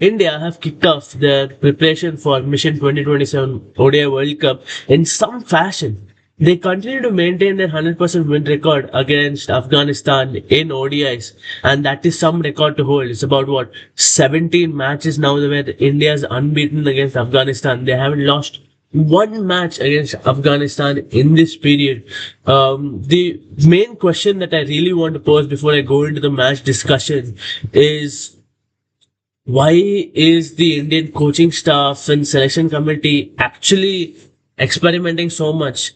India have kicked off their preparation for Mission 2027 ODI World Cup in some fashion. They continue to maintain their 100% win record against Afghanistan in ODIs, and that is some record to hold. It's about what 17 matches now where India is unbeaten against Afghanistan. They haven't lost one match against Afghanistan in this period. The main question that I really want to pose before I go into the match discussion is, why is the Indian coaching staff and selection committee actually experimenting so much?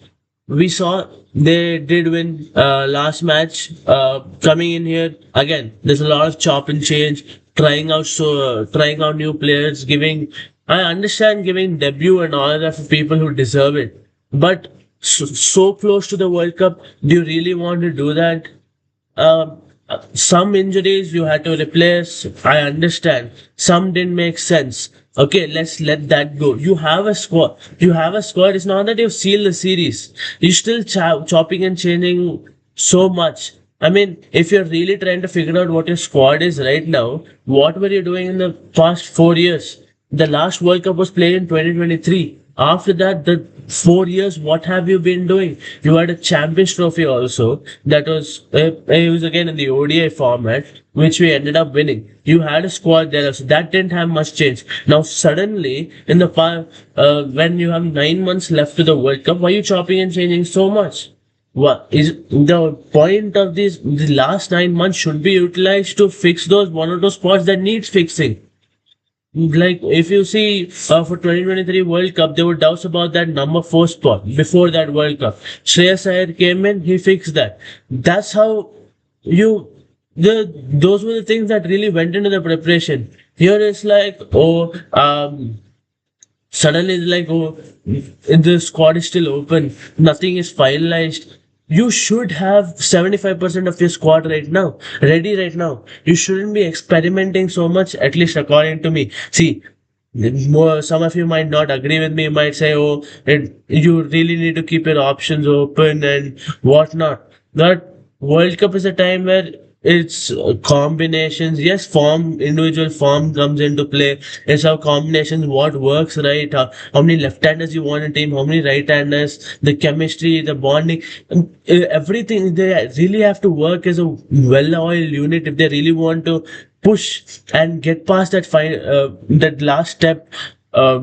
We saw they did win last match. Coming in here again, there's a lot of chop and change, trying out new players, giving. I understand giving debut and all that for people who deserve it, but so close to the World Cup, do you really want to do that? Um, some injuries you had to replace. I understand. Some didn't make sense. Okay, let's let that go. You have a squad. You have a squad. It's not that you've sealed the series. You're still chopping and changing so much. I mean, if you're really trying to figure out what your squad is right now, what were you doing in the past 4 years? The last World Cup was played in 2023. After that, the 4 years, what have you been doing? You had a Champions Trophy also. That was it was again in the ODI format, which we ended up winning. You had a squad there, so that didn't have much change. Now suddenly, in the when you have 9 months left to the World Cup, why are you chopping and changing so much? What is the point of this? The last 9 months should be utilized to fix those one or two spots that needs fixing. Like if you see for 2023 World Cup, there were doubts about that number 4 spot before that World Cup. Shreyas Iyer came in, he fixed that. That's how you those were the things that really went into the preparation. Here it's like, suddenly it's like, the squad is still open, nothing is finalized. You should have 75% of your squad right now, ready right now. You shouldn't be experimenting so much, at least according to me. See, some of you might not agree with me, you might say, oh, you really need to keep your options open and whatnot. That World Cup is a time where it's combinations. Yes, individual form comes into play. It's how combinations, what works, right? How many left-handers you want in a team, how many right-handers, the chemistry, the bonding, everything. They really have to work as a well-oiled unit if they really want to push and get past that last step,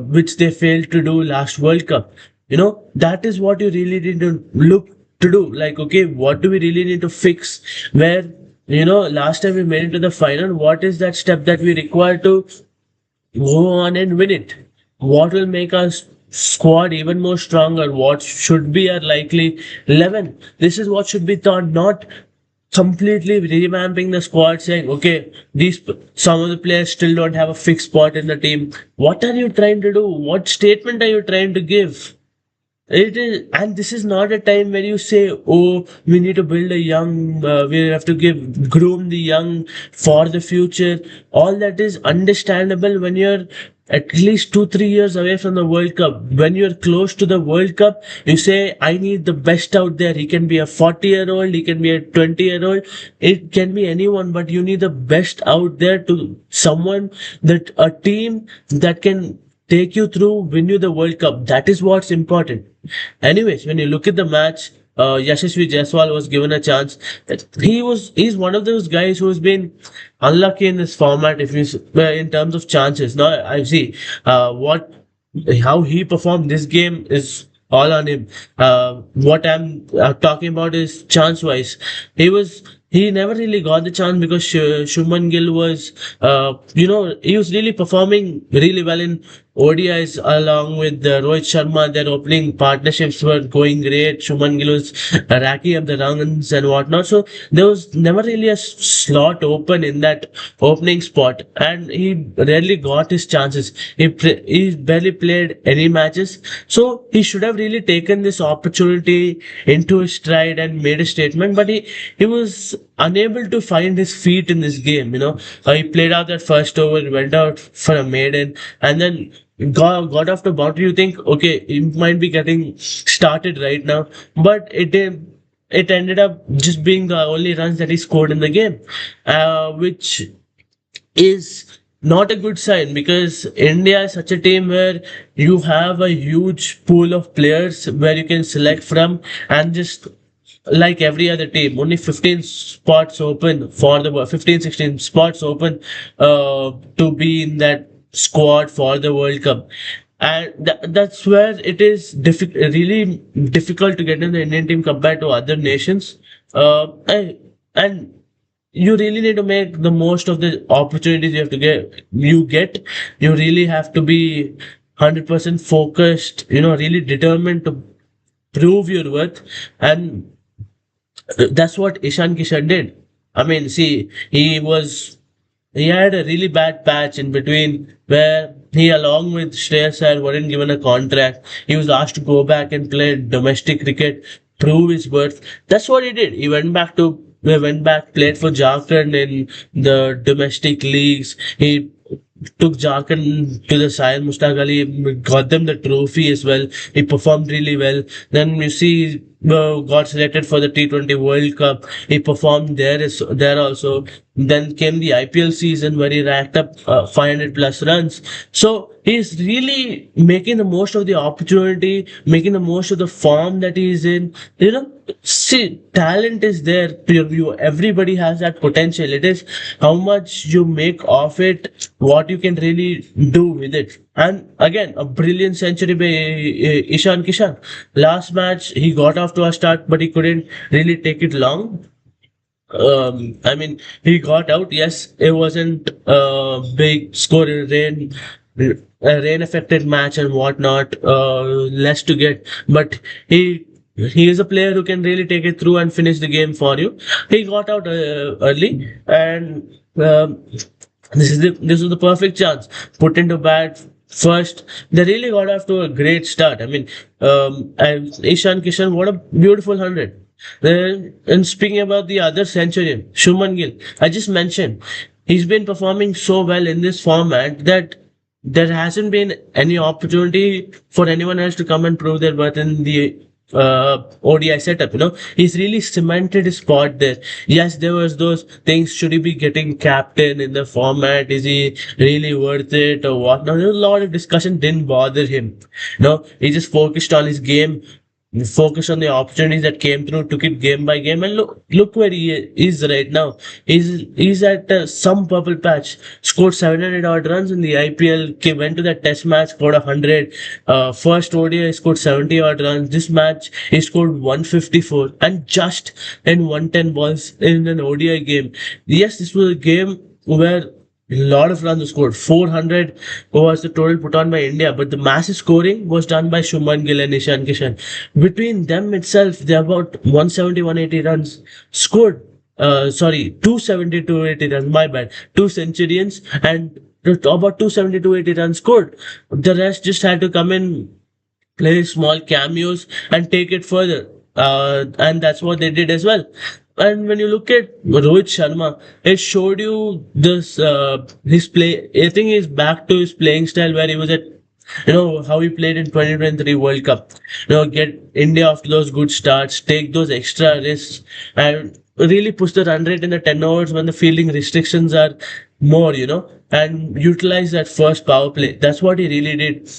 which they failed to do last World Cup. That is what you really need to look to do. Like, okay, what do we really need to fix? Where, last time we made it to the final, what is that step that we require to go on and win it? What will make our squad even more stronger? What should be our likely 11? This is what should be thought, not completely revamping the squad, saying, okay, some of the players still don't have a fixed spot in the team. What are you trying to do? What statement are you trying to give? It is, and this is not a time where you say, "Oh, we need to build a young. We have to groom the young for the future." All that is understandable when you're at least 2 3 years away from the World Cup. When you're close to the World Cup, you say, "I need the best out there." He can be a 40-year-old, he can be a 20-year-old, it can be anyone, but you need the best out there to someone that a team that can take you through, win you the World Cup. That is what's important. Anyways, when you look at the match, Yashasvi Jaiswal was given a chance. He's one of those guys who has been unlucky in this format. If you in terms of chances, now I see what how he performed this game is all on him. What I'm talking about is chance wise. He never really got the chance because Shuman Gill was, he was really performing really well in ODIs along with Rohit Sharma. Their opening partnerships were going great. Shuman Gill was racking up the runs and whatnot. So there was never really a slot open in that opening spot, and he rarely got his chances. He barely played any matches, so he should have really taken this opportunity into his stride and made a statement. But he was unable to find his feet in this game. He played out that first over, went out for a maiden, and then got off the boundary. You think, okay, he might be getting started right now, but it ended up just being the only runs that he scored in the game, which is not a good sign because India is such a team where you have a huge pool of players where you can select from, and just like every other team, only 15 spots open for the 15, 16 spots open to be in that squad for the World Cup. And that's where it is really difficult to get in the Indian team compared to other nations. And you really need to make the most of the opportunities you get. You really have to be 100% focused, really determined to prove your worth. And that's what Ishan Kishan did. I mean, see, he had a really bad patch in between where he, along with Shreyas Iyer, weren't given a contract. He was asked to go back and play domestic cricket, prove his worth. That's what he did. He went back, played for Jharkhand in the domestic leagues. He took Jharkhand to the Syed Mushtaq Ali, got them the trophy as well. He performed really well. Then you see, got selected for the T20 World Cup. He performed there also. Then came the IPL season where he racked up 500 plus runs. So he's really making the most of the opportunity, making the most of the form that he's in. See, talent is there. Everybody has that potential. It is how much you make of it, what you can really do with it. And again, a brilliant century by Ishan Kishan. Last match, he got off to a start, but he couldn't really take it long. I mean, he got out. Yes, it wasn't a big score in a rain affected match and whatnot. Less to get, but he is a player who can really take it through and finish the game for you. He got out early, and this is the perfect chance. Put into bat first. They really got off to a great start. I mean, and Ishan Kishan, what a beautiful 100. Then, and speaking about the other centurion, Shuman Gill, I just mentioned, he's been performing so well in this format that there hasn't been any opportunity for anyone else to come and prove their worth in the ODI setup. He's really cemented his spot there. Yes, there was those things. Should he be getting captain in the format? Is he really worth it or what? Now, there was a lot of discussion. Didn't bother him. He just focused on his game, focused on the opportunities that came through, took it game by game, and look where he is right now. He's at some purple patch. Scored 700 odd runs in the IPL. Went to that test match, scored 100. First ODI scored 70 odd runs. This match he scored 154 and just in 110 balls in an ODI game. Yes, this was a game where a lot of runs were scored. 400 was the total put on by India, but the massive scoring was done by Shuman Gill and Ishan Kishan. Between them itself, they about 170, 180 runs scored. Sorry, 270, 280 runs. My bad. Two centurions and about 270, 280 runs scored. The rest just had to come in, play small cameos, and take it further. And that's what they did as well. And when you look at Rohit Sharma, it showed you this his play. I think he's back to his playing style where he was at. How he played in 2023 World Cup. Get India off to those good starts, take those extra risks, and really push the run rate in the 10 overs when the fielding restrictions are more. And utilize that first power play. That's what he really did.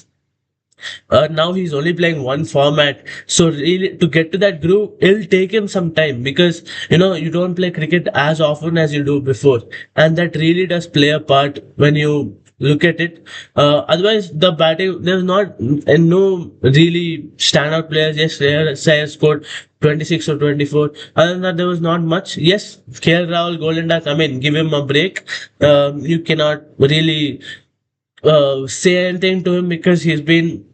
Now he's only playing one format, so really to get to that groove, it'll take him some time because you don't play cricket as often as you do before, and that really does play a part when you look at it. Otherwise, the batting, there's not no really standout players. Yes, Sayer scored 26 or 24. Other than that, there was not much. Yes, KL Rahul, Golden Duck, I mean, give him a break. You cannot really say anything to him because he's been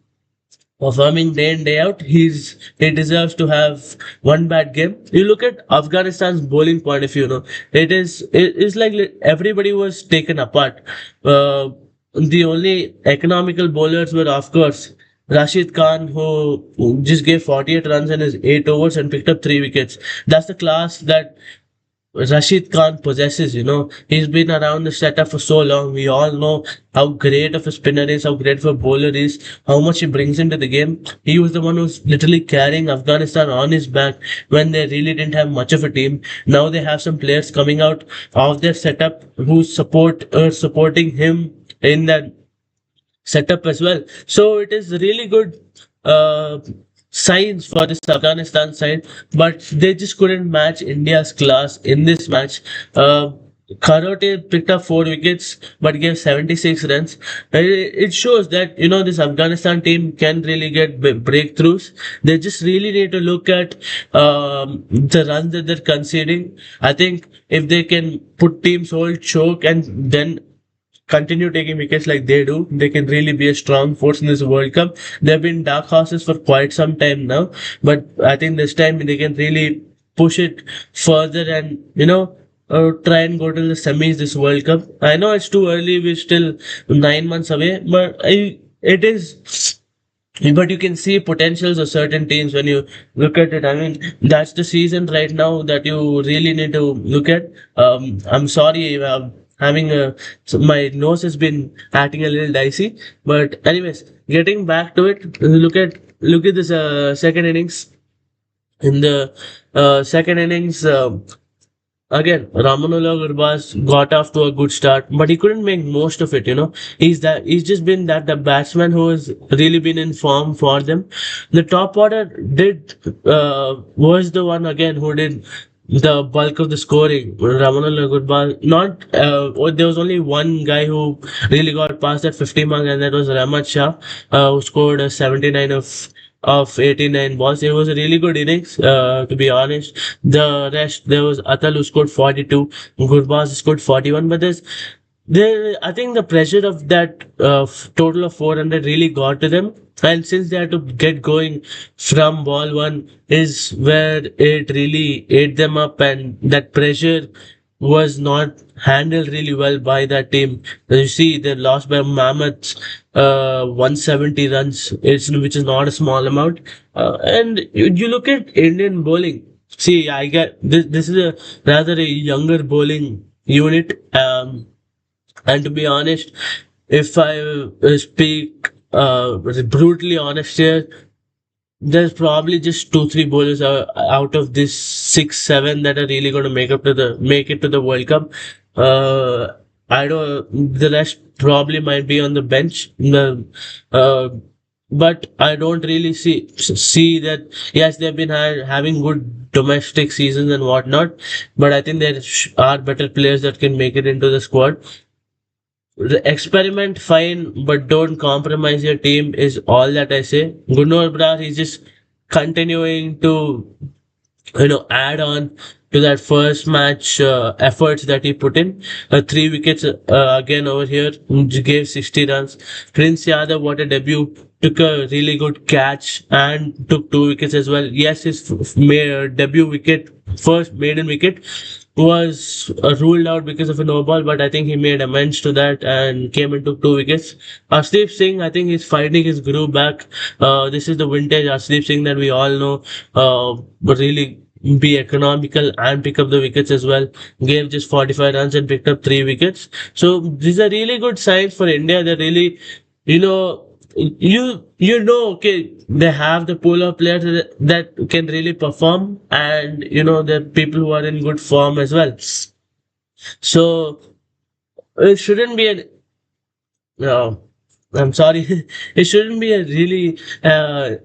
performing day in day out. He deserves to have one bad game. You look at Afghanistan's bowling point of view. It's like everybody was taken apart. The only economical bowlers were, of course, Rashid Khan, who just gave 48 runs in his 8 overs and picked up 3 wickets. That's the class that Rashid Khan possesses. He's been around the setup for so long. We all know how great of a spinner is, how great of a bowler is, how much he brings into the game. He was the one who's literally carrying Afghanistan on his back when they really didn't have much of a team. Now they have some players coming out of their setup who supporting him in that setup as well. So it is really good uh, signs for this Afghanistan side, but they just couldn't match India's class in this match. Karote picked up 4 wickets but gave 76 runs. It shows that this Afghanistan team can really get breakthroughs. They just really need to look at the runs that they're conceding. I think if they can put teams hold choke and then continue taking wickets like they do, they can really be a strong force in this World Cup. They've been dark horses for quite some time now, but I think this time they can really push it further and try and go to the semis this World Cup. I know it's too early; we're still 9 months away, it is. But you can see potentials of certain teams when you look at it. I mean, that's the season right now that you really need to look at. I'm sorry, having so my nose has been acting a little dicey. But anyways, getting back to it, look at this second innings. In the second innings, again, Ramanullah Gurbaz got off to a good start, but he couldn't make most of it. He's just been that the batsman who has really been in form for them. The top order did was the one again who did the bulk of the scoring. Ramanullah Gurbaz, not there was only one guy who really got past that 50 mark, and that was Rahmat Shah, who scored a 79 of 89 balls. It was a really good innings, to be honest. The rest, there was Atal who scored 42, Gurbaz scored 41, but I think the pressure of that total of 400 really got to them. And since they had to get going from ball one, is where it really ate them up, and that pressure was not handled really well by that team. You see, they lost by Mammoth's 170 runs, which is not a small amount. And you look at Indian bowling. See, I get this is a rather a younger bowling unit. And to be honest, if I speak brutally honest here, there's probably just two, three bowlers out of this 6, 7 that are really going to make it to the World Cup. Uh, I don't. The rest probably might be on the bench. Uh, but I don't really see that. Yes, they've been having good domestic seasons and whatnot, but I think there are better players that can make it into the squad. Experiment fine, but don't compromise your team is all that I say. Gunnar Brar is just continuing to add on to that first match efforts that he put in. 3 wickets again over here, gave 60 runs. Prince Yadav, what a debut! Took a really good catch and took 2 wickets as well. Yes, his debut wicket, first maiden wicket, was ruled out because of a no ball, but I think he made amends to that and came and took 2 wickets. Arshdeep Singh, I think he's finding his groove back. This is the vintage Arshdeep Singh that we all know, but really be economical and pick up the wickets as well. Gave just 45 runs and picked up 3 wickets. So these are really good signs for India. They're really, you know, okay, they have the pool of players that can really perform, and the people who are in good form as well. So it shouldn't be an no, I'm sorry. It shouldn't be a really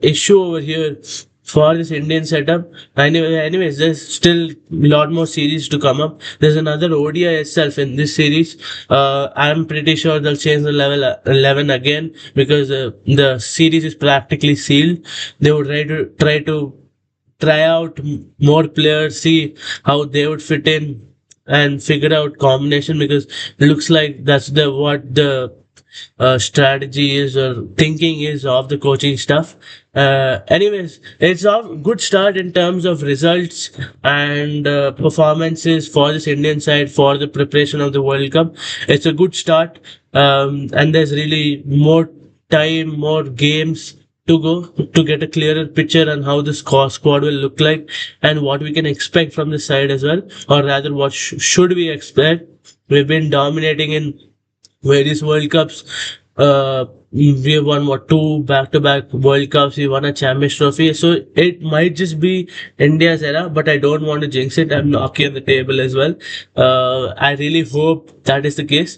issue over here for this Indian setup. Anyways, there's still a lot more series to come up. There's another ODI itself in this series. I'm pretty sure they'll change the level 11 again, because the series is practically sealed. They would try out more players, see how they would fit in, and figure out combination, because it looks like that's the what the strategy is or thinking is of the coaching stuff. Anyways, it's a good start in terms of results and performances for this Indian side for the preparation of the World Cup. It's a good start, and there's really more time, more games to go to get a clearer picture on how this squad will look like and what we can expect from this side as well, or rather, what should we expect? We've been dominating in various World Cups. We have won what, two back-to-back World Cups. We won a Champions Trophy, so it might just be India's era. But I don't want to jinx it. I'm knocking on the table as well. I really hope that is the case.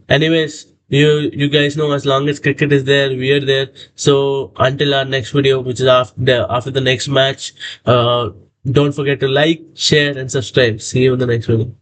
Anyways. You guys know, as long as cricket is there, we are there. So until our next video, which is after the next match, don't forget to like, share, and subscribe. See you in the next video.